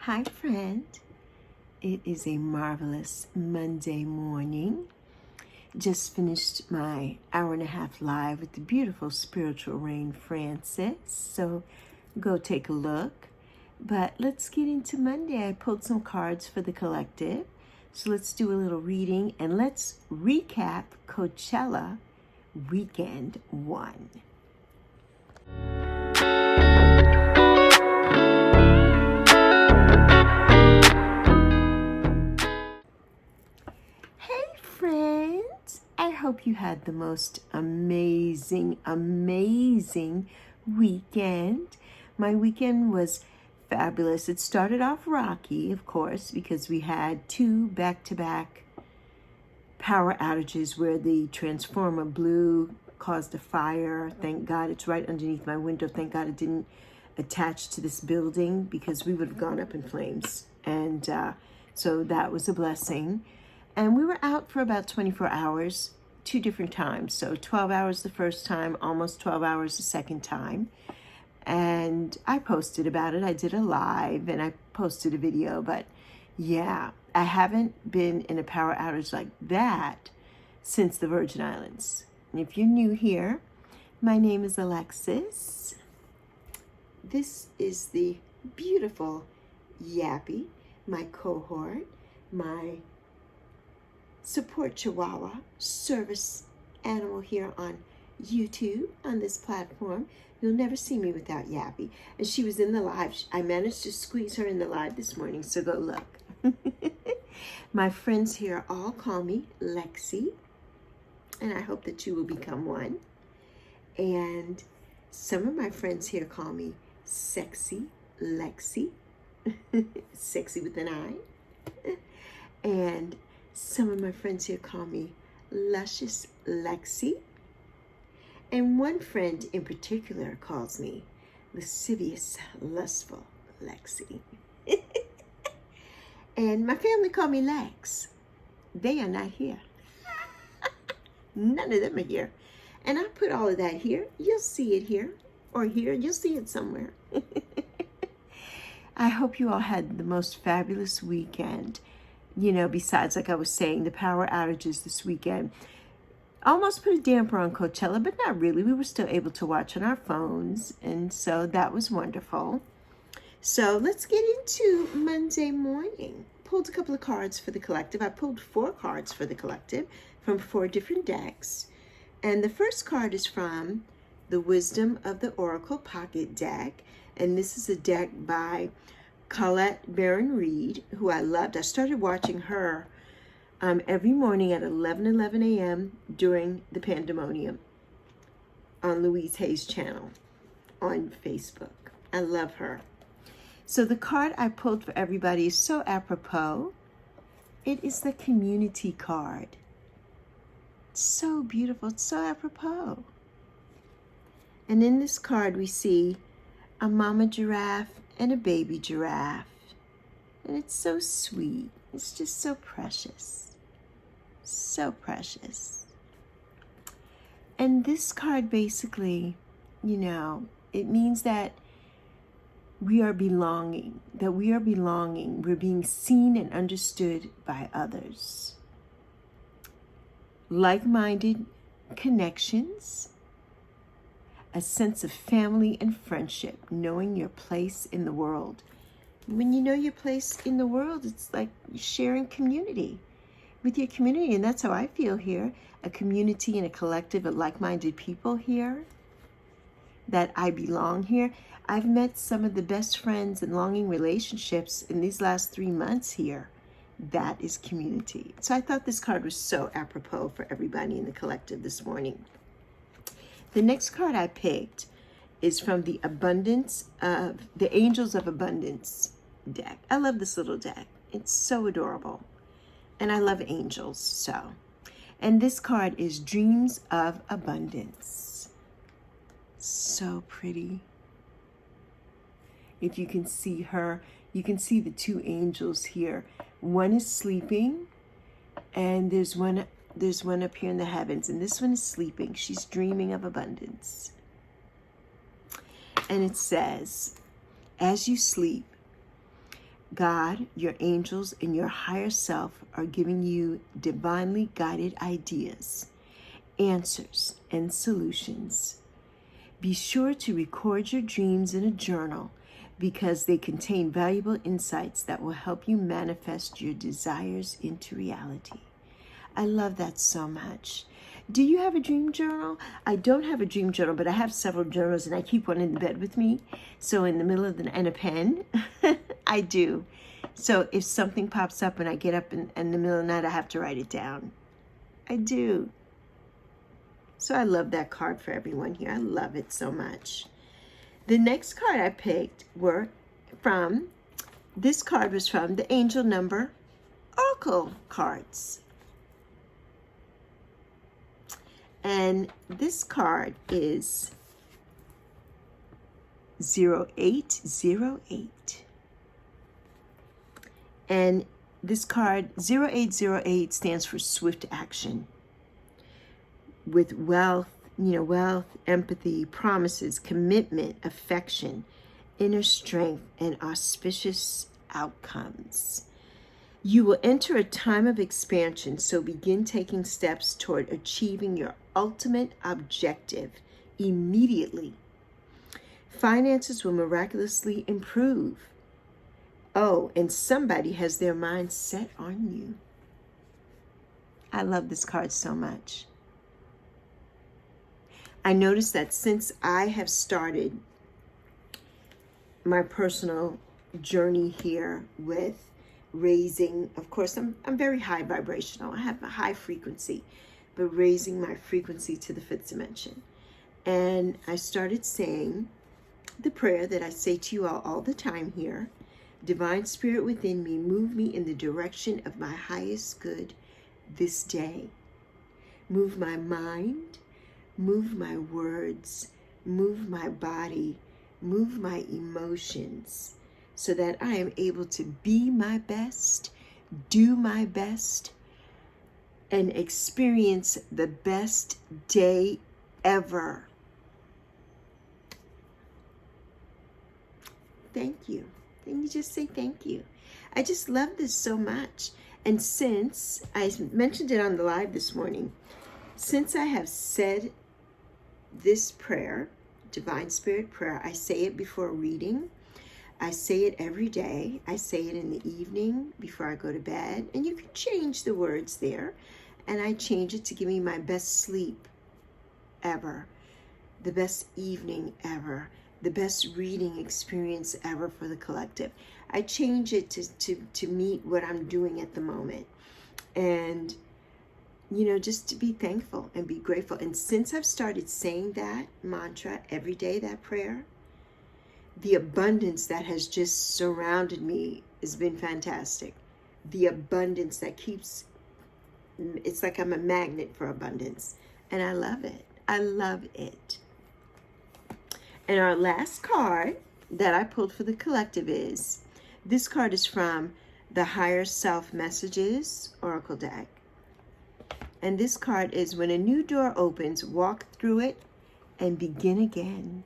Hi, friend. It is a marvelous Monday morning. Just finished my hour and a half live with the beautiful Spiritual Rain Francis. So go take a look. But let's get into Monday. I pulled some cards for the collective. So let's do a little reading and let's recap Coachella Weekend 1. I hope you had the most amazing weekend. My weekend was fabulous. It started off rocky, of course, because we had 2 back-to-back power outages where the transformer blew, caused a fire. Thank God it's right underneath my window. Thank God it didn't attach to this building because we would have gone up in flames. And so that was a blessing. And we were out for about 24 hours, 2 different times. So 12 hours the first time, almost 12 hours the second time. And I posted about it. I did a live and I posted a video. But yeah, I haven't been in a power outage like that since the Virgin Islands. And if you're new here, my name is Alexis. This is the beautiful Yappy, my cohort, my support Chihuahua service animal here on YouTube, on this platform. You'll never see me without Yappy. And she was in the live. I managed to squeeze her in the live this morning, so go look. My friends here all call me Lexi, and I hope that you will become one. And some of my friends here call me Sexy Lexi, sexy with an I. And some of my friends here call me Luscious Lexi. And one friend in particular calls me Lascivious, Lustful Lexi. And my family call me Lex. They are not here. None of them are here. And I put all of that here. You'll see it here or here. You'll see it somewhere. I hope you all had the most fabulous weekend. You know, besides, like I was saying, the power outages this weekend almost put a damper on Coachella, but not really. We were still able to watch on our phones, and so that was wonderful. So let's get into Monday morning. Pulled a couple of cards for the collective. I pulled 4 cards for the collective from 4 different decks. And the first card is from the Wisdom of the Oracle Pocket deck, and this is a deck by Colette Baron Reed, who I loved. I started watching her every morning at 11 a.m. during the pandemonium on Louise Hay's channel on Facebook. I love her. So the card I pulled for everybody is so apropos. It is the community card. It's so beautiful. It's so apropos. And in this card we see a mama giraffe and a baby giraffe. And it's so sweet. It's just so precious. So precious. And this card basically, you know, it means that we are belonging, we're being seen and understood by others. Like-minded connections, a sense of family and friendship, knowing your place in the world. When you know your place in the world, it's like sharing community with your community, and that's how I feel here, a community and a collective of like-minded people here, that I belong here. I've met some of the best friends and longing relationships in these last 3 months here. That is community. So I thought this card was so apropos for everybody in the collective this morning. The next card I picked is from the Angels of Abundance deck. I love this little deck. It's so adorable. And I love angels, so. And this card is Dreams of Abundance. So pretty. If you can see her, you can see the 2 angels here. One is sleeping, and there's one up here in the heavens, and this one is sleeping. She's dreaming of abundance. And it says, as you sleep, God, your angels, and your higher self are giving you divinely guided ideas, answers, and solutions. Be sure to record your dreams in a journal because they contain valuable insights that will help you manifest your desires into reality. I love that so much. Do you have a dream journal? I don't have a dream journal, but I have several journals, and I keep one in the bed with me. So in the middle of the and a pen, I do. So if something pops up and I get up in the middle of the night, I have to write it down. I do. So I love that card for everyone here. I love it so much. The next card I picked this card was from the Angel Number Oracle cards. And this card is 0808. And this card, 0808, stands for swift action. With wealth, empathy, promises, commitment, affection, inner strength, and auspicious outcomes. You will enter a time of expansion, so begin taking steps toward achieving your ultimate objective immediately. Finances will miraculously improve. Oh, and somebody has their mind set on you. I love this card so much. I noticed that since I have started my personal journey here with raising, of course, I'm very high vibrational. I have a high frequency, but raising my frequency to the fifth dimension. And I started saying the prayer that I say to you all the time here. Divine Spirit within me, move me in the direction of my highest good this day. Move my mind, move my words, move my body, move my emotions, so that I am able to be my best, do my best, and experience the best day ever. Thank you. Can you just say thank you? I just love this so much. And since I mentioned it on the live this morning, since I have said this prayer, Divine Spirit prayer, I say it before reading. I say it every day. I say it in the evening before I go to bed. And you can change the words there. And I change it to give me my best sleep ever, the best evening ever, the best reading experience ever for the collective. I change it to meet what I'm doing at the moment. And, just to be thankful and be grateful. And since I've started saying that mantra every day, that prayer, the abundance that has just surrounded me has been fantastic. The abundance that it's like I'm a magnet for abundance. And I love it. I love it. And our last card that I pulled for the collective this card is from the Higher Self Messages Oracle deck. And this card is, when a new door opens, walk through it and begin again.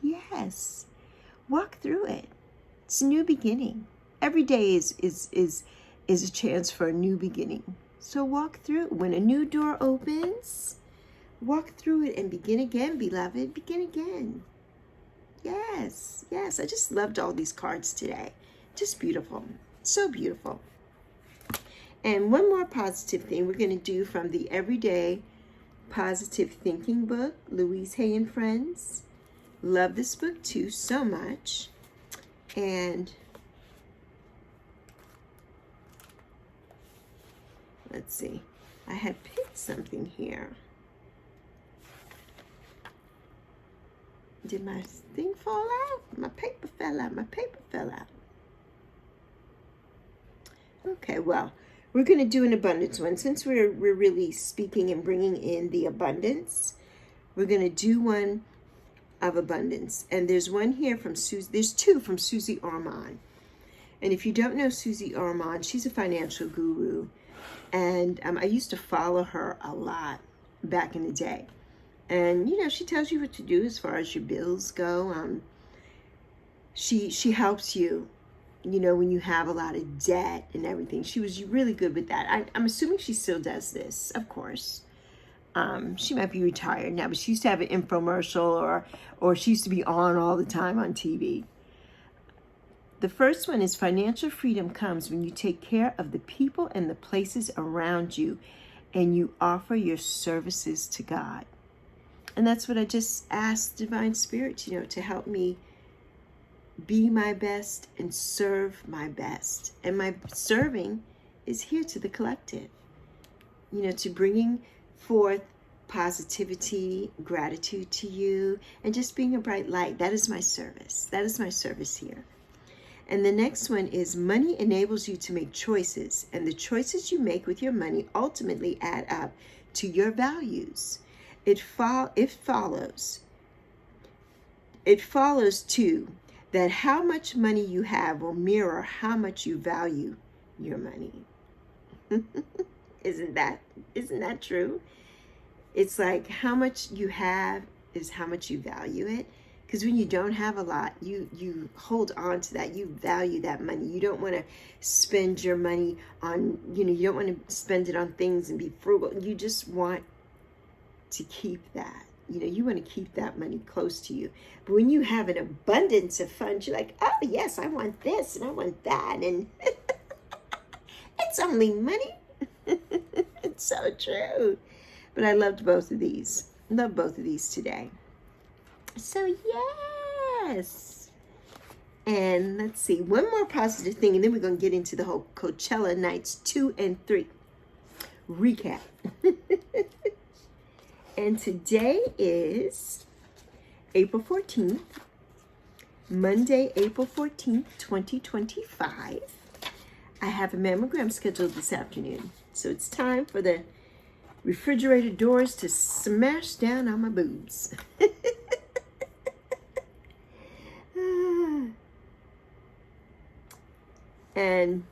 Yes, walk through it. It's a new beginning. Every day is a chance for a new beginning. So walk through. When a new door opens, walk through it and begin again, beloved. Begin again. Yes, yes. I just loved all these cards today. Just beautiful. So beautiful. And one more positive thing we're going to do from the Everyday Positive Thinking book, Louise Hay and Friends. Love this book too so much. And let's see. I had picked something here. Did my thing fall out? My paper fell out. My paper fell out. Okay, well, we're going to do an abundance one. Since we're really speaking and bringing in the abundance, we're going to do one of abundance. And there's one here from Susie. There's two from Susie Orman. And if you don't know Susie Orman, she's a financial guru. And I used to follow her a lot back in the day. And, she tells you what to do as far as your bills go. She helps you when you have a lot of debt and everything. She was really good with that. I'm assuming she still does this, of course. She might be retired now, but she used to have an infomercial, or she used to be on all the time on TV. The first one is financial freedom comes when you take care of the people and the places around you and you offer your services to God. And that's what I just asked Divine Spirit, to help me be my best and serve my best. And my serving is here to the collective, to bringing forth positivity, gratitude to you, and just being a bright light. That is my service. That is my service here. And the next one is money enables you to make choices, and the choices you make with your money ultimately add up to your values. It follows too that how much money you have will mirror how much you value your money. Isn't that true? It's like how much you have is how much you value it. Because when you don't have a lot, you hold on to that. You value that money. You don't want to spend your money on, you don't want to spend it on things and be frugal. You just want to keep that. You want to keep that money close to you. But when you have an abundance of funds, you're like, oh, yes, I want this and I want that. And it's only money. It's so true. But I loved both of these. Love both of these today. So yes. And let's see, one more positive thing, and then we're going to get into the whole Coachella nights 2 and 3 recap. And today is April 14th, Monday, April 14th, 2025. I have a mammogram scheduled this afternoon, so it's time for the refrigerator doors to smash down on my boobs. And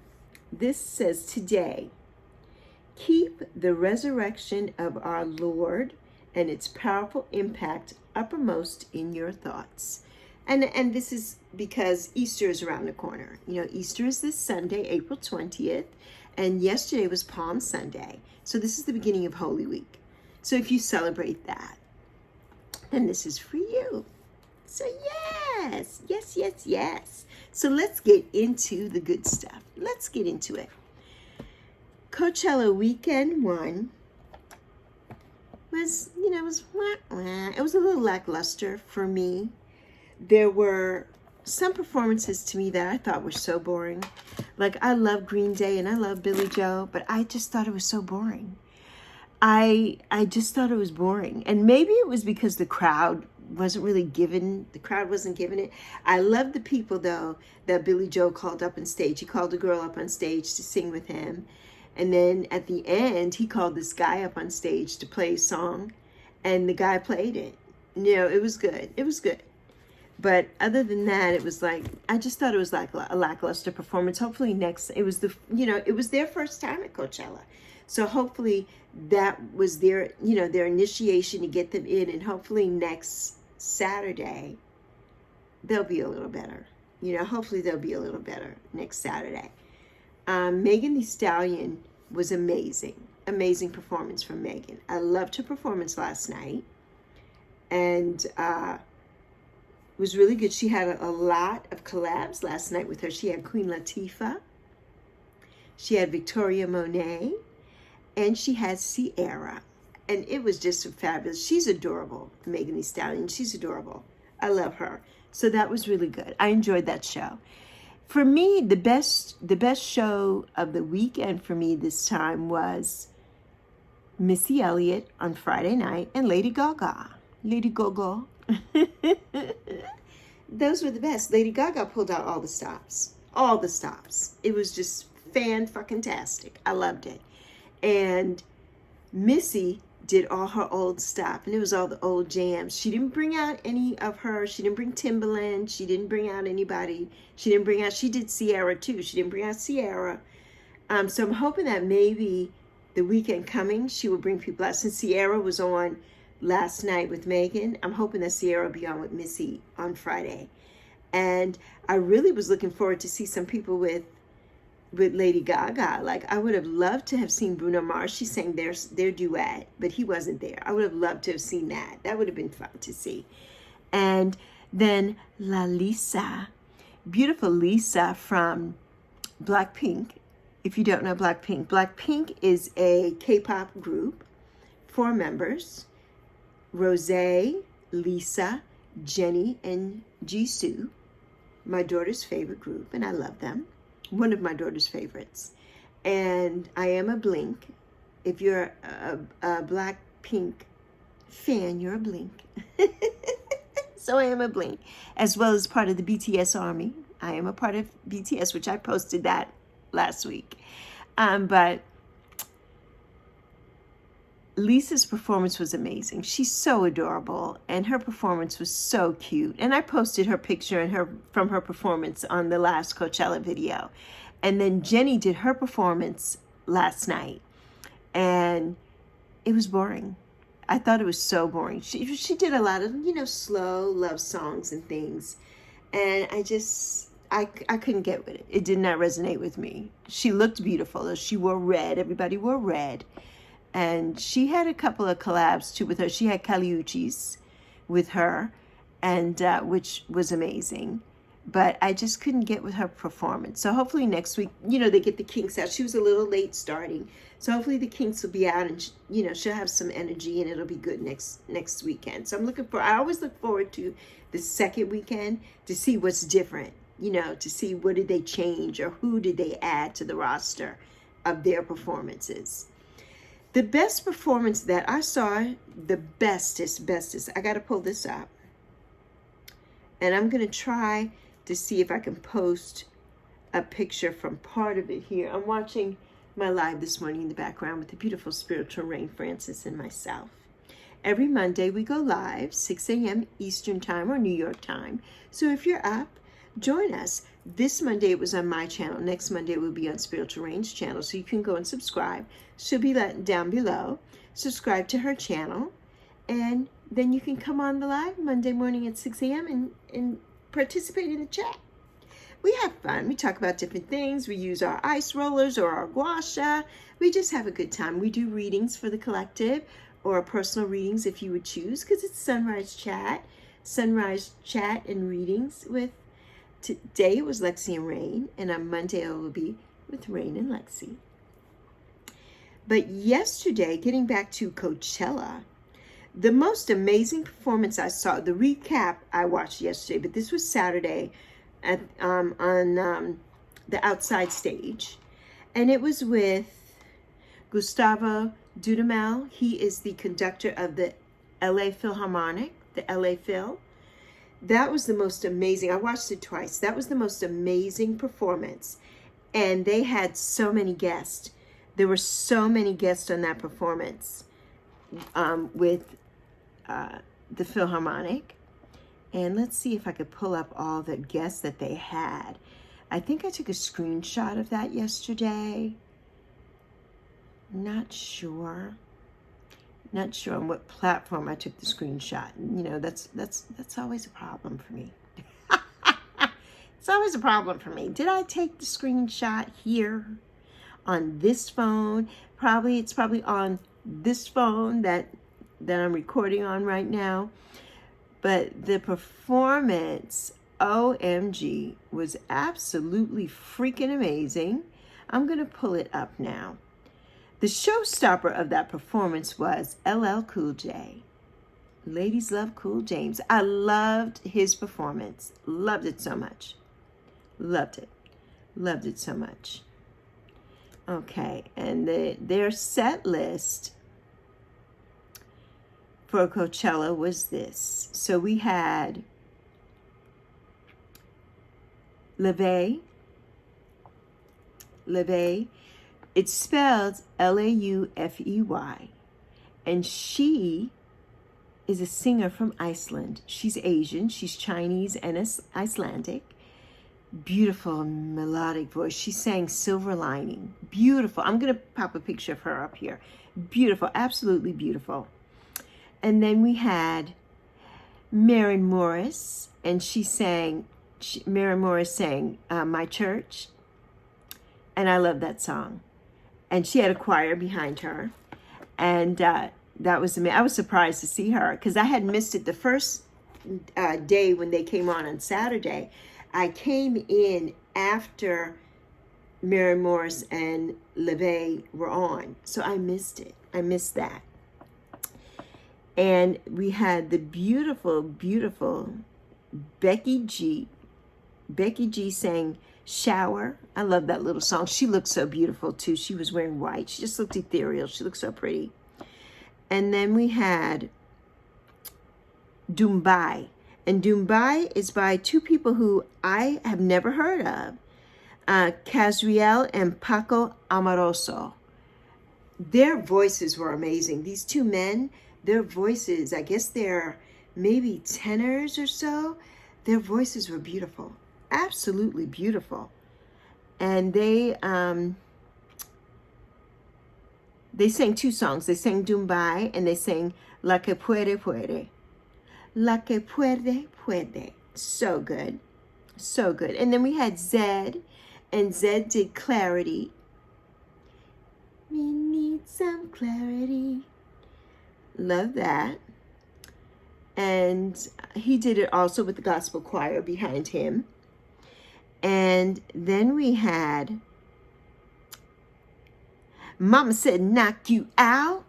this says today, keep the resurrection of our Lord and its powerful impact uppermost in your thoughts. And this is because Easter is around the corner. Easter is this Sunday, April 20th, and yesterday was Palm Sunday. So this is the beginning of Holy Week. So if you celebrate that, then this is for you. So yes. So let's get into the good stuff. Let's get into it. Coachella weekend 1 was, it was a little lackluster for me. There were some performances to me that I thought were so boring. Like, I love Green Day and I love Billy Joe, but I just thought it was so boring. I just thought it was boring. And maybe it was because the crowd wasn't given it. I love the people, though, that Billy Joe called up on stage. He called a girl up on stage to sing with him. And then at the end, he called this guy up on stage to play a song. And the guy played it. It was good. It was good. But other than that, it was like, I just thought it was like a lackluster performance. Hopefully it was their first time at Coachella. So hopefully that was their initiation to get them in. And hopefully next Saturday, they'll be a little better. Hopefully they'll be a little better next Saturday. Megan Thee Stallion was amazing. Amazing performance from Megan. I loved her performance last night. And it was really good. She had a lot of collabs last night with her. She had Queen Latifah. She had Victoria Monet. And she had Sierra. And it was just fabulous. She's adorable, Megan Thee Stallion. She's adorable. I love her. So that was really good. I enjoyed that show. For me, the best show of the weekend for me this time was Missy Elliott on Friday night and Lady Gaga. Lady Gaga. Those were the best. Lady Gaga pulled out all the stops. All the stops. It was just fan-fucking-tastic. I loved it. And Missy did all her old stuff, and it was all the old jams. She didn't bring out any of her. She didn't bring Timbaland. She didn't bring out anybody. She did Sierra too. She didn't bring out Sierra. So I'm hoping that maybe the weekend coming, she will bring people out. Since Sierra was on last night with Megan, I'm hoping that Sierra will be on with Missy on Friday. And I really was looking forward to see some people with Lady Gaga. Like, I would have loved to have seen Bruno Mars. She sang their duet, but he wasn't there. I would have loved to have seen that. That would have been fun to see. And then La Lisa, beautiful Lisa from Blackpink. If you don't know Blackpink, Blackpink is a K-pop group, 4 members, Rosé, Lisa, Jennie, and Jisoo. My daughter's favorite group, and I love them. One of my daughter's favorites. And I am a Blink. If you're a Blackpink fan, you're a Blink. So I am a Blink, as well as part of the BTS army. I am a part of BTS, which I posted that last week. But Lisa's performance was amazing. She's so adorable, and her performance was so cute. And I posted her picture and from her performance on the last Coachella video. And then Jennie did her performance last night, and it was boring. I thought it was so boring. She did a lot of, slow love songs and things, and I couldn't get with it. It did not resonate with me. She looked beautiful. She wore red. Everybody wore red. And she had a couple of collabs too with her. She had Caliucci's with her, and which was amazing. But I just couldn't get with her performance. So hopefully next week, they get the kinks out. She was a little late starting. So hopefully the kinks will be out, and she'll have some energy, and it'll be good next weekend. So I always look forward to the second weekend to see what's different, to see what did they change or who did they add to the roster of their performances. The best performance that I saw, the bestest, I got to pull this up. And I'm going to try to see if I can post a picture from part of it here. I'm watching my live this morning in the background with the beautiful Spiritual Rain, Francis, and myself. Every Monday we go live, 6 a.m. Eastern Time or New York time. So if you're up, join us. This Monday it was on my channel. Next Monday it will be on Spiritual Rain's channel. So you can go and subscribe. She'll be down below. Subscribe to her channel. And then you can come on the live Monday morning at 6 a.m. and participate in the chat. We have fun. We talk about different things. We use our ice rollers or our gua sha. We just have a good time. We do readings for the collective or personal readings if you would choose, because it's sunrise chat and readings with. Today it was Lexi and Rain, and on Monday it will be with Rain and Lexi. But yesterday, getting back to Coachella, the most amazing performance I saw, the recap I watched yesterday, but this was Saturday on the outside stage, and it was with Gustavo Dudamel. He is the conductor of the LA Philharmonic, the LA Phil. That was the most amazing. I watched it twice. That was the most amazing performance. And they had so many guests. There were so many guests on that performance with the Philharmonic. And let's see if I could pull up all the guests that they had. I think I took a screenshot of that yesterday. Not sure on what platform I took the screenshot. That's always a problem for me. It's always a problem for me. Did I take the screenshot here on this phone? It's probably on this phone that I'm recording on right now. But the performance, OMG, was absolutely freaking amazing. I'm going to pull it up now. The showstopper of that performance was LL Cool J. Ladies love Cool James. I loved his performance. Loved it so much. Loved it so much. Okay, and their set list for Coachella was this. So we had Laufey. It's spelled Laufey, and she is a singer from Iceland. She's Asian, she's Chinese and Icelandic. Beautiful melodic voice. She sang Silver Lining. Beautiful. I'm going to pop a picture of her up here. Beautiful, absolutely beautiful. And then we had Maren Morris, and she sang Mary Morris sang My Church, and I love that song. And she had a choir behind her, and that was amazing. I was surprised to see her because I had missed it the first day when they came on Saturday. I came in after Mary Morris and LeVay were on, so I missed it. I missed that. And we had the beautiful, beautiful Becky G. Becky G sang Shower. I love that little song. She looked so beautiful too. She was wearing white. She just looked ethereal. She looked so pretty. And then we had Dumbai. And Dumbai is by two people who I have never heard of. Casriel and Paco Amoroso. Their voices were amazing. These two men, their voices, I guess they're maybe tenors or so. Their voices were beautiful. Absolutely beautiful. And they sang two songs. They sang Dumbai and they sang La que puede puede. La que puede puede. So good. So good. And then we had Zed, and Zed did Clarity. We need some clarity. Love that. And he did it also with the gospel choir behind him. And then we had Mama Said Knock You Out.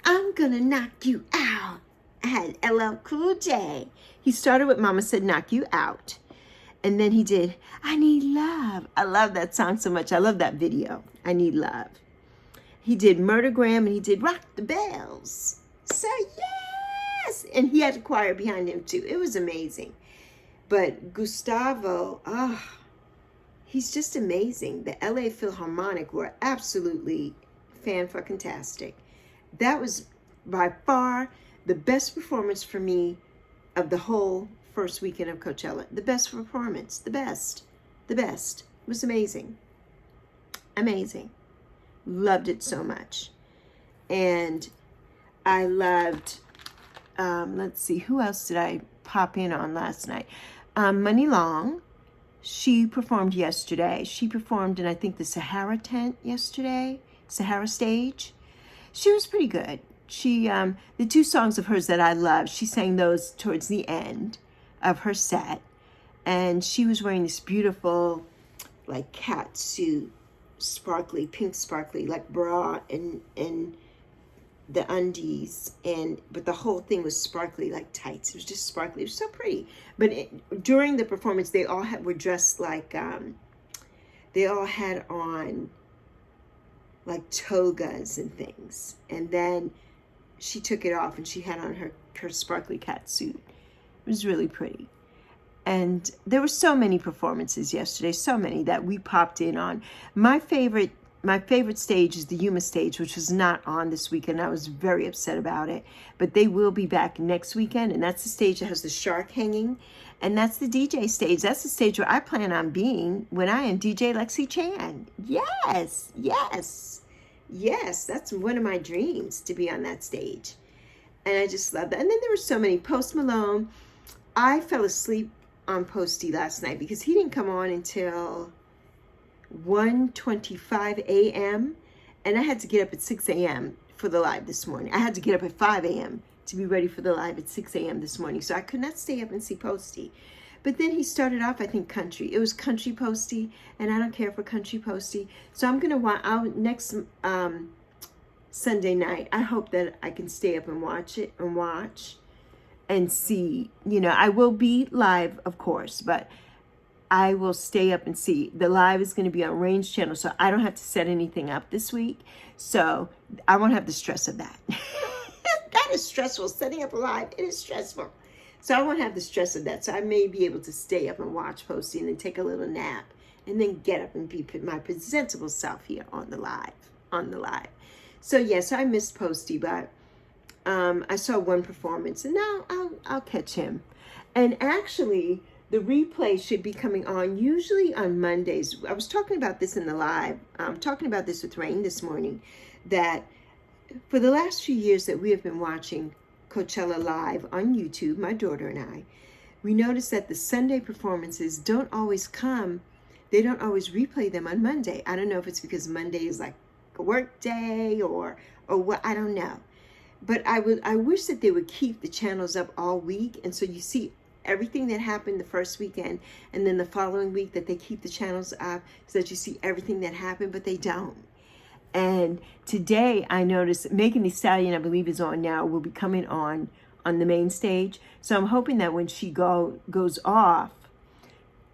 I'm gonna knock you out. I had LL Cool J. He started with Mama Said Knock You Out. And then he did I Need Love. I love that song so much. I love that video. I Need Love. He did Murdergram and he did Rock the Bells. So yes! And he had a choir behind him too. It was amazing. But Gustavo, he's just amazing. The LA Philharmonic were absolutely fan-fucking-tastic. That was by far the best performance for me of the whole first weekend of Coachella. The best performance. The best. The best. It was amazing. Amazing. Loved it so much. And I loved, let's see, who else did I pop in on last night? Money Long. She performed yesterday. She performed in, I think, the Sahara tent yesterday. Sahara stage. She was pretty good. She, the two songs of hers that I love, she sang those towards the end of her set. And she was wearing this beautiful, like, cat suit, sparkly, pink sparkly, like bra and the undies, but the whole thing was sparkly like tights. It was just sparkly. It was so pretty. But during the performance, they all were dressed like they all had on like togas and things. And then she took it off and she had on her sparkly cat suit. It was really pretty. And there were so many performances yesterday, so many that we popped in on. My favorite stage is the Yuma stage, which was not on this weekend. I was very upset about it. But they will be back next weekend, and that's the stage that has the shark hanging. And that's the DJ stage. That's the stage where I plan on being when I am DJ Lexi Chan. Yes, yes, yes. That's one of my dreams, to be on that stage. And I just love that. And then there were so many. Post Malone. I fell asleep on Posty last night because he didn't come on until 1:25 a.m. and I had to get up at 6 a.m. for the live this morning. I had to get up at 5 a.m. to be ready for the live at 6 a.m. this morning, so I could not stay up and see Posty. But then he started off, I think, country. It was country Posty, and I don't care for country Posty. So I'm going to watch next Sunday night. I hope that I can stay up and watch it and see. You know, I will be live, of course, but I will stay up and see. The live is going to be on Range Channel, so I don't have to set anything up this week. So I won't have the stress of that. That is stressful. Setting up a live, it is stressful. So I won't have the stress of that. So I may be able to stay up and watch Posty and then take a little nap and then get up and be my presentable self here on the live. So yes, I missed Posty, but I saw one performance, and now I'll catch him. And actually, the replay should be coming on usually on Mondays. I was talking about this in the live. I'm talking about this with Rain this morning, that for the last few years that we have been watching Coachella live on YouTube, my daughter and I, we notice that the Sunday performances don't always come, they don't always replay them on Monday. I don't know if it's because Monday is like a work day or what, I don't know. But I wish that they would keep the channels up all week, and so you see everything that happened the first weekend, and then the following week that they keep the channels up so that you see everything that happened, but they don't. And today I noticed Megan Thee Stallion, I believe, is on now, will be coming on the main stage. So I'm hoping that when she goes off,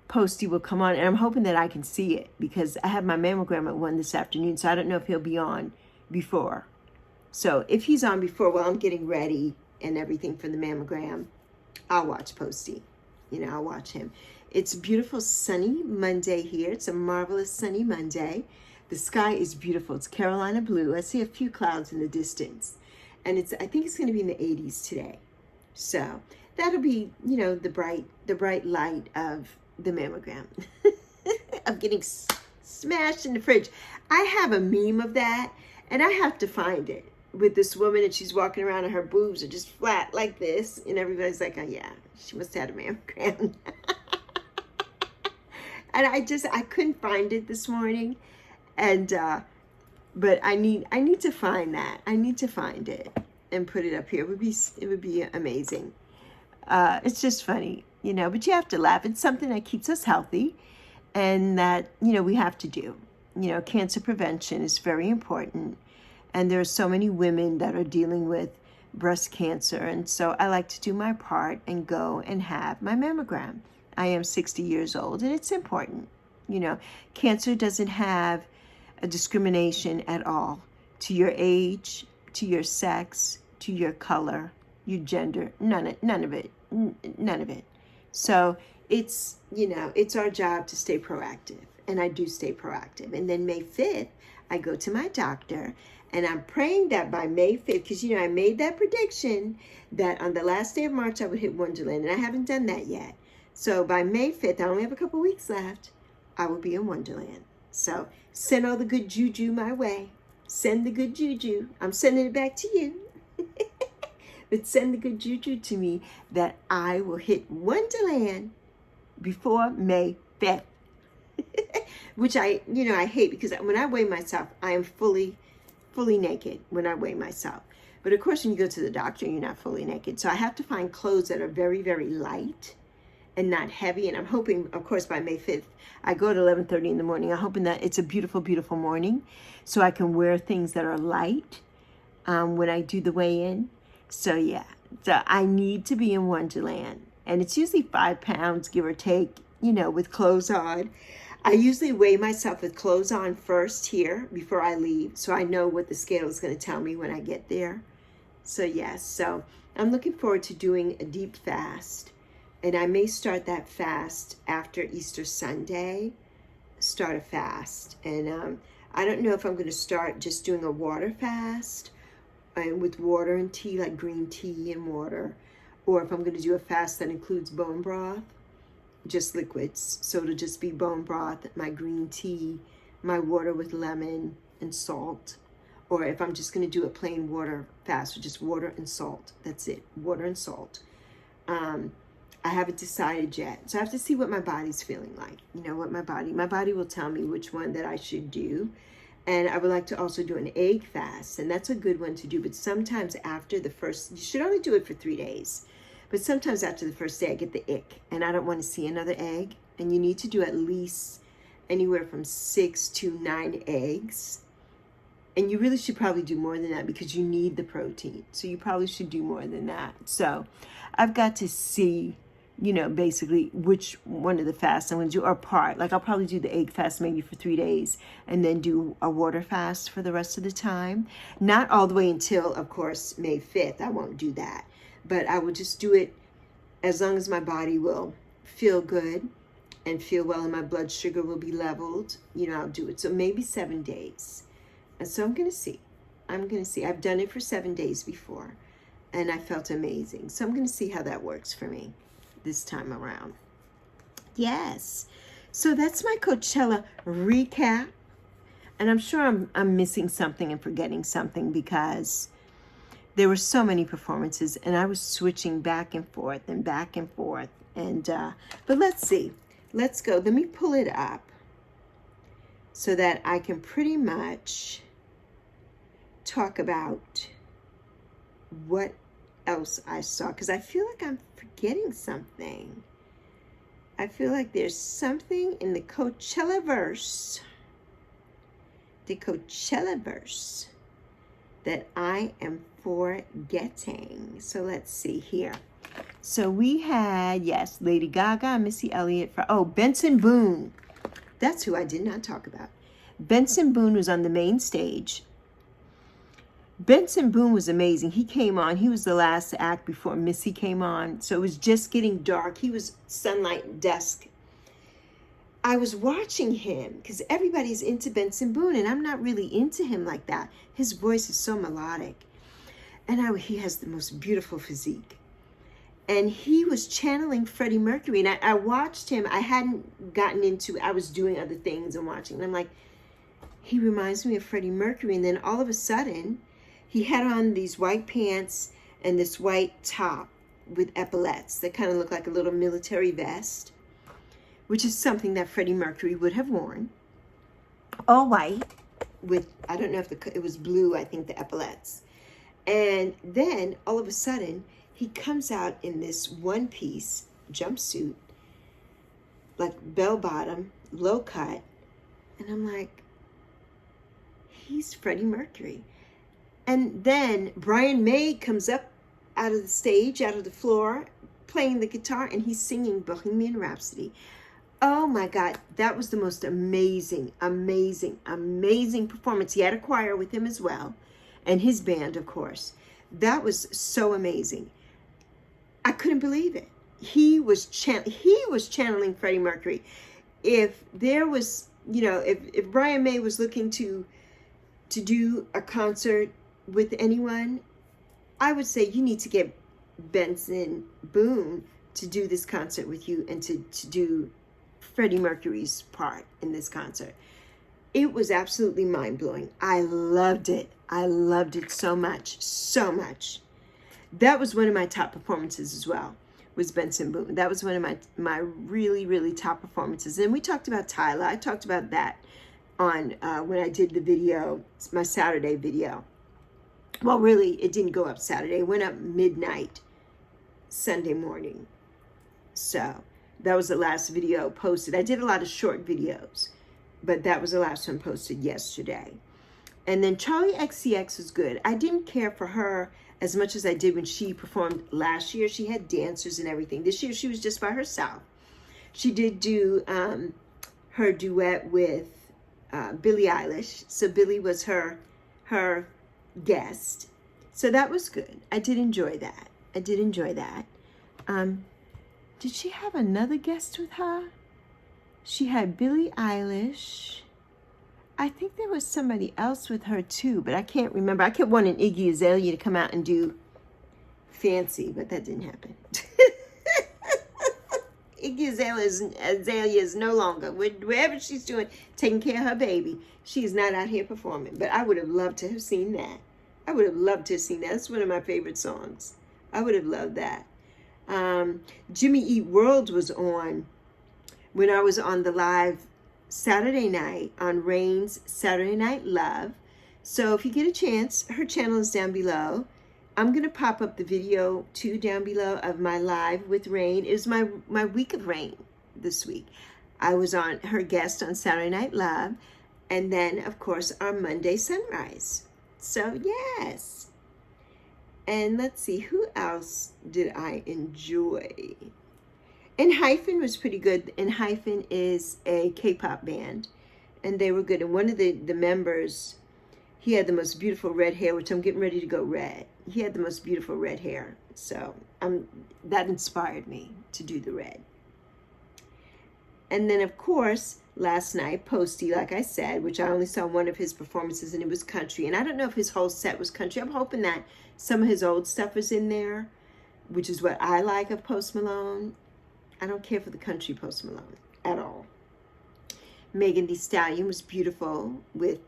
Posty will come on, and I'm hoping that I can see it because I have my mammogram at 1 this afternoon, so I don't know if he'll be on before. So if he's on before, while I'm getting ready and everything for the mammogram, I'll watch Posty. I'll watch him. It's a beautiful sunny Monday here. It's a marvelous sunny Monday. The sky is beautiful. It's Carolina blue. I see a few clouds in the distance. And I think it's going to be in the 80s today. So that'll be, the bright light of the mammogram. Of getting smashed in the fridge. I have a meme of that, and I have to find it, with this woman, and she's walking around and her boobs are just flat like this, and everybody's like, oh yeah, she must have had a mammogram. And I couldn't find it this morning, and but I need to find that. I need to find it and put it up here. It would be amazing. It's just funny, but you have to laugh. It's something that keeps us healthy, and that we have to do. Cancer prevention is very important. And there are so many women that are dealing with breast cancer. And so I like to do my part and go and have my mammogram. I am 60 years old, and it's important. Cancer doesn't have a discrimination at all to your age, to your sex, to your color, your gender, none of it. So it's our job to stay proactive. And I do stay proactive. And then May 5th, I go to my doctor. And I'm praying that by May 5th, because, I made that prediction that on the last day of March, I would hit Wonderland. And I haven't done that yet. So by May 5th, I only have a couple weeks left, I will be in Wonderland. So send all the good juju my way. Send the good juju. I'm sending it back to you. But send the good juju to me that I will hit Wonderland before May 5th. Which I hate, because when I weigh myself, I am fully naked when I weigh myself. But of course, when you go to the doctor, you're not fully naked. So I have to find clothes that are very, very light and not heavy. And I'm hoping, of course, by May 5th, I go at 11:30 in the morning. I'm hoping that it's a beautiful, beautiful morning, so I can wear things that are light when I do the weigh-in. So yeah, so I need to be in Wonderland. And it's usually 5 pounds, give or take, with clothes on. I usually weigh myself with clothes on first here before I leave, so I know what the scale is going to tell me when I get there. So yes, so I'm looking forward to doing a deep fast, and I may start that fast after Easter Sunday. Start a fast, and I don't know if I'm going to start just doing a water fast, and with water and tea, like green tea and water, or if I'm going to do a fast that includes bone broth. Just liquids, so it'll just be bone broth, my green tea, my water with lemon and salt, or if I'm just going to do a plain water fast with just water and salt, that's it, water and salt. I haven't decided yet, so I have to see what my body's feeling like. What my body will tell me which one that I should do. And I would like to also do an egg fast, and that's a good one to do, but sometimes after the first, you should only do it for 3 days. But sometimes after the first day, I get the ick, and I don't want to see another egg. And you need to do at least anywhere from 6 to 9 eggs. And you really should probably do more than that because you need the protein. So you probably should do more than that. So I've got to see, basically which one of the fasts I'm going to do, or part. Like I'll probably do the egg fast maybe for 3 days and then do a water fast for the rest of the time. Not all the way until, of course, May 5th. I won't do that. But I will just do it as long as my body will feel good and feel well, and my blood sugar will be leveled. I'll do it. So maybe 7 days. And so I'm going to see. I've done it for 7 days before, and I felt amazing. So I'm going to see how that works for me this time around. Yes. So that's my Coachella recap. And I'm sure I'm missing something and forgetting something because there were so many performances, and I was switching back and forth. And but let's see. Let's go. Let me pull it up so that I can pretty much talk about what else I saw, because I feel like I'm forgetting something. I feel like there's something in the Coachella verse, that I am forgetting. So let's see here. So we had, yes, Lady Gaga, Missy Elliott. Benson Boone. That's who I did not talk about. Benson Boone was on the main stage. Benson Boone was amazing. He came on. He was the last act before Missy came on. So it was just getting dark. He was sunlight dusk. I was watching him because everybody's into Benson Boone, and I'm not really into him like that. His voice is so melodic. And he has the most beautiful physique. And he was channeling Freddie Mercury. And I watched him. I hadn't gotten into, I was doing other things and watching. And I'm like, he reminds me of Freddie Mercury. And then all of a sudden, he had on these white pants and this white top with epaulettes that kind of looked like a little military vest, which is something that Freddie Mercury would have worn. All white with, I don't know if it was blue, I think, the epaulettes. And then all of a sudden, he comes out in this one-piece jumpsuit, like bell-bottom, low cut. And I'm like, he's Freddie Mercury. And then Brian May comes up out of the stage, out of the floor, playing the guitar, and he's singing Bohemian Rhapsody. Oh my God, that was the most amazing, amazing, amazing performance. He had a choir with him as well, and his band, of course. That was so amazing. I couldn't believe it. He was channeling Freddie Mercury. If there was, if Brian May was looking to do a concert with anyone, I would say you need to get Benson Boone to do this concert with you and to do Freddie Mercury's part in this concert. It was absolutely mind-blowing. I loved it. I loved it so much, so much. That was one of my top performances as well, was Benson Boone. That was one of my really, really top performances. And we talked about Tyler. I talked about that on when I did the video, my Saturday video. Well, really, it didn't go up Saturday. It went up midnight Sunday morning. So that was the last video posted. I did a lot of short videos, but that was the last one posted yesterday. And then Charlie XCX was good. I didn't care for her as much as I did when she performed last year. She had dancers and everything. This year, she was just by herself. She did do her duet with Billie Eilish. So Billie was her guest. So that was good. I did enjoy that. Did she have another guest with her? She had Billie Eilish. I think there was somebody else with her too, but I can't remember. I kept wanting Iggy Azalea to come out and do Fancy, but that didn't happen. Iggy Azalea is no longer, wherever she's doing, taking care of her baby, she's not out here performing. But I would have loved to have seen that. That's one of my favorite songs. I would have loved that. Jimmy Eat World was on when I was on the live Saturday night on Rain's Saturday Night Love. So if you get a chance, her channel is down below. I'm going to pop up the video too down below of my live with Rain. It was my week of Rain this week. I was on her guest on Saturday Night Love, and then of course our Monday Sunrise. So yes. And let's see, who else did I enjoy? Hyphen was pretty good. Hyphen is a K-pop band, and they were good. And one of the members, he had the most beautiful red hair, which I'm getting ready to go red. He had the most beautiful red hair, so that inspired me to do the red. And then, of course, last night, Posty, like I said, which I only saw one of his performances, and it was country. And I don't know if his whole set was country. I'm hoping that some of his old stuff was in there, which is what I like of Post Malone. I don't care for the country Post Malone at all. Megan Thee Stallion was beautiful with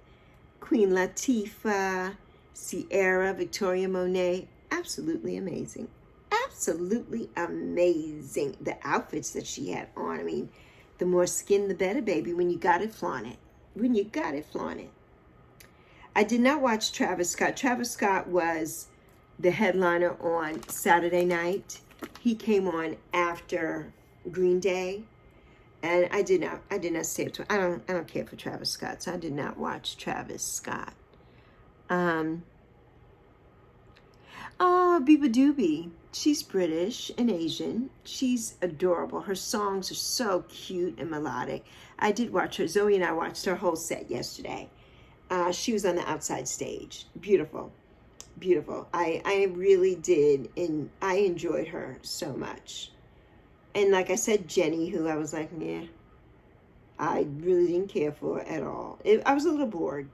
Queen Latifah, Ciara, Victoria Monet. Absolutely amazing. absolutely amazing. The outfits that she had on, I mean, the more skin, the better, baby. When you got it, flaunt it. When you got it, flaunt it. I did not watch Travis Scott. Travis Scott was the headliner on Saturday night. He came on after Green Day, and I did not stay up to. I don't care for Travis Scott, so I did not watch Travis Scott. Oh, Biba Doobie. She's British and Asian. She's adorable. Her songs are so cute and melodic. I did watch her. Zoe and I watched her whole set yesterday. She was on the outside stage. Beautiful. Beautiful. I really did, and I enjoyed her so much. And like I said, Jenny, who I was like, yeah, I really didn't care for at all. I was a little bored.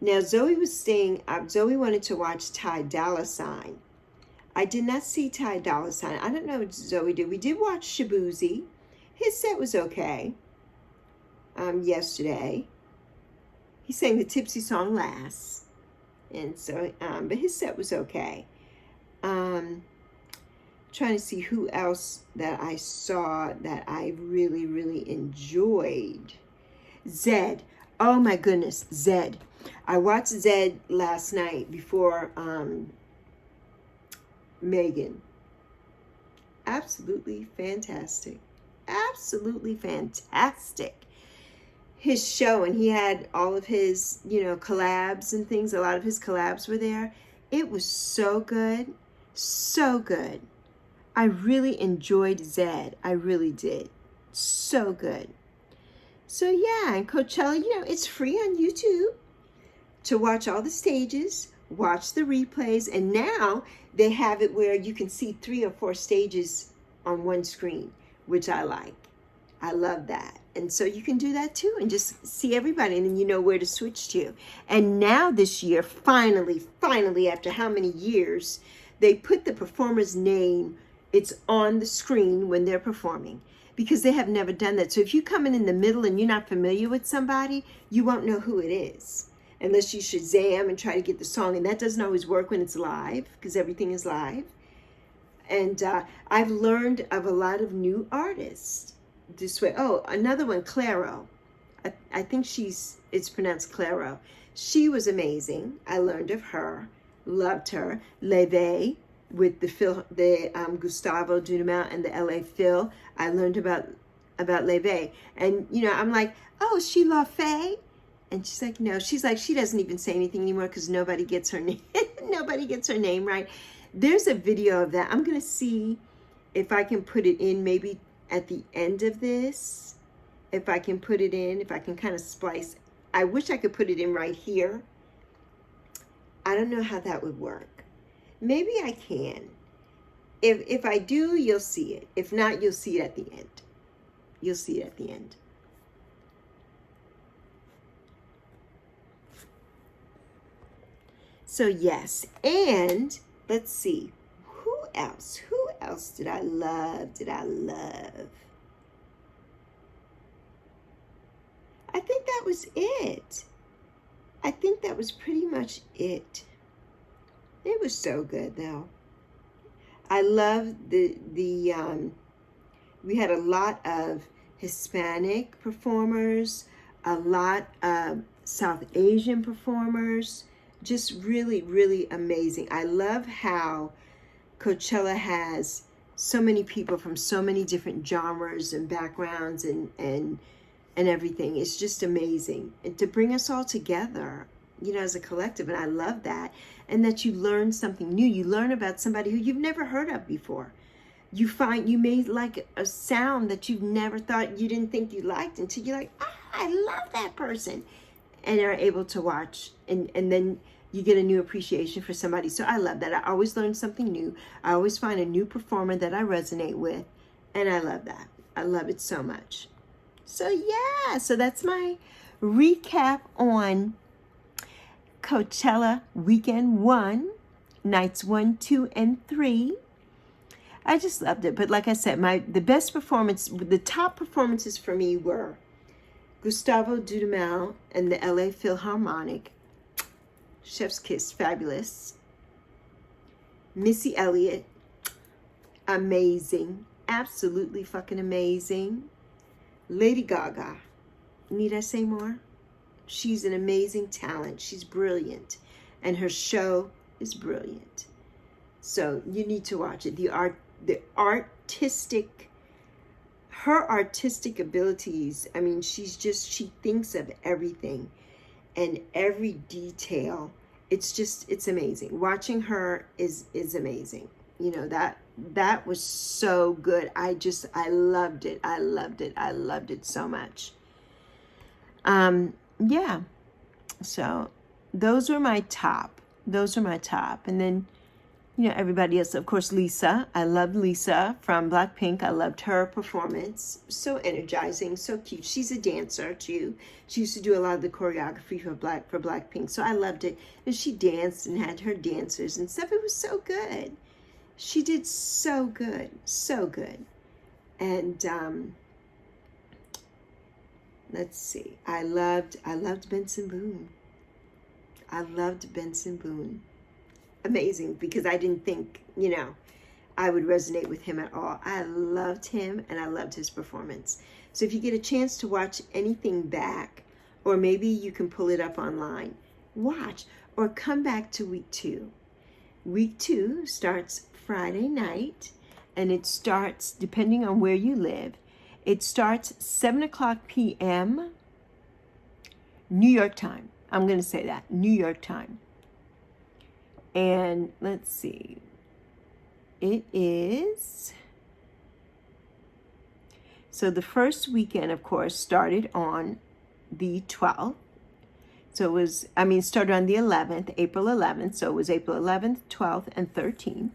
Now, Zoe wanted to watch Ty Dolla $ign. I did not see Ty Dolla $ign. I don't know what Zoe did. We did watch Shabuzi. His set was okay. Yesterday. He sang the Tipsy song last. And so, but his set was okay. Trying to see who else that I saw that I really, really enjoyed. Zed. Oh my goodness, Zed. I watched Zed last night before Megan. Absolutely fantastic. Absolutely fantastic. His show, and he had all of his, collabs and things. A lot of his collabs were there. It was so good. So good. I really enjoyed Zed. I really did. So good. So yeah, and Coachella, it's free on YouTube to watch all the stages, watch the replays, and now they have it where you can see 3 or 4 stages on one screen, which I like. I love that. And so you can do that too and just see everybody, and then you know where to switch to. And now this year, finally, after how many years, they put the performer's name, it's on the screen when they're performing, because they have never done that. So if you come in the middle and you're not familiar with somebody, you won't know who it is unless you Shazam and try to get the song. And that doesn't always work when it's live, because everything is live. And I've learned of a lot of new artists this way. Oh, another one, Clairo. I think it's pronounced Clairo. She was amazing. I learned of her, loved her. Leve with the Gustavo Dudamel and the LA Phil. I learned about Leve. And, I'm like, oh, she La Fée? And she's like, no. She's like, she doesn't even say anything anymore because nobody gets her name. Nobody gets her name right. There's a video of that. I'm going to see if I can put it in maybe at the end of this. If I can put it in, if I can kind of splice. I wish I could put it in right here. I don't know how that would work. Maybe I can. If I do, you'll see it. If not, you'll see it at the end. You'll see it at the end. So yes, and let's see. Who else? Who else did I love? I think that was it. I think that was pretty much it. It was so good though. I love we had a lot of Hispanic performers, a lot of South Asian performers, just really, really amazing. I love how Coachella has so many people from so many different genres and backgrounds and everything. It's just amazing. And to bring us all together, as a collective, and I love that. And that you learn something new. You learn about somebody who you've never heard of before. You may like a sound that you've never thought, you didn't think you liked, until you're like, I love that person. And are able to watch, and then you get a new appreciation for somebody. So I love that. I always learn something new. I always find a new performer that I resonate with, and I love that. I love it so much. So yeah, so that's my recap on Coachella weekend 1, nights 1, 2, and 3. I just loved it. But like I said, the top performances for me were Gustavo Dudamel and the LA Philharmonic, Chef's Kiss, fabulous. Missy Elliott, amazing. Absolutely fucking amazing. Lady Gaga. Need I say more? She's an amazing talent. She's brilliant. And her show is brilliant. So you need to watch it. Her artistic abilities, I mean, she thinks of everything and every detail. It's amazing. Watching her is amazing. You know, that was so good. I loved it. I loved it so much. Yeah. So those were my top. And then, you know, everybody else, of course, Lisa. I loved Lisa from Blackpink. I loved her performance. So energizing, so cute. She's a dancer too. She used to do a lot of the choreography for Blackpink. So I loved it. And she danced and had her dancers and stuff. It was so good. She did so good. So good. And let's see. I loved Benson Boone. I loved Benson Boone. Amazing, because I didn't think, you know, I would resonate with him at all. I loved him and I loved his performance. So if you get a chance to watch anything back, or maybe you can pull it up online, watch, or come back to week 2. Week 2 starts Friday night, and it starts, depending on where you live, it starts 7:00 p.m. New York time. I'm going to say that, New York time. And let's see, it is, so the first weekend, of course, started on the 12th. So it was, started on the 11th, April 11th. So it was April 11th, 12th, and 13th.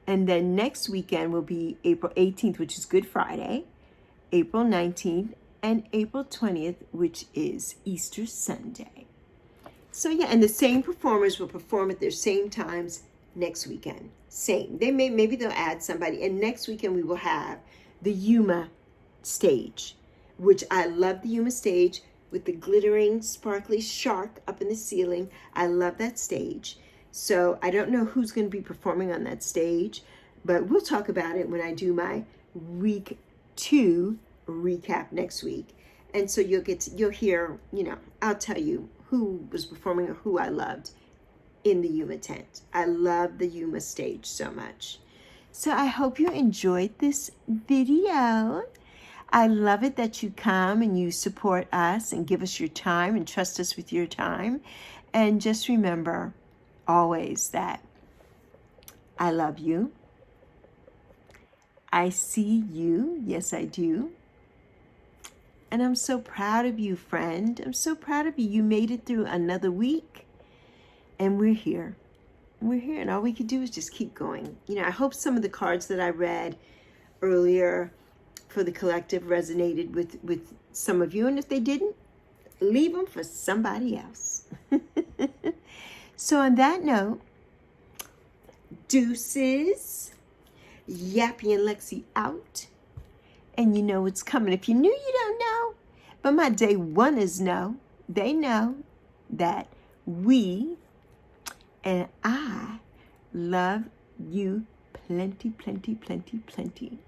And then next weekend will be April 18th, which is Good Friday, April 19th, and April 20th, which is Easter Sunday. So yeah, and the same performers will perform at their same times next weekend. Same. Maybe they'll add somebody. And next weekend we will have the Yuma stage, which I love the Yuma stage with the glittering, sparkly shark up in the ceiling. I love that stage. So I don't know who's going to be performing on that stage, but we'll talk about it when I do my week 2 recap next week. And so you'll hear, you know, I'll tell you who was performing or who I loved in the Yuma tent. I love the Yuma stage so much. So I hope you enjoyed this video. I love it that you come and you support us and give us your time and trust us with your time. And just remember always that I love you. I see you. Yes, I do. And I'm so proud of you, friend. I'm so proud of you. You made it through another week. And we're here. We're here. And all we can do is just keep going. You know, I hope some of the cards that I read earlier for the collective resonated with some of you. And if they didn't, leave them for somebody else. So on that note, deuces. Yappy and Lexi out. And you know what's coming. If you knew, you don't know. But my day oneers know. They know that we and I love you plenty, plenty, plenty, plenty.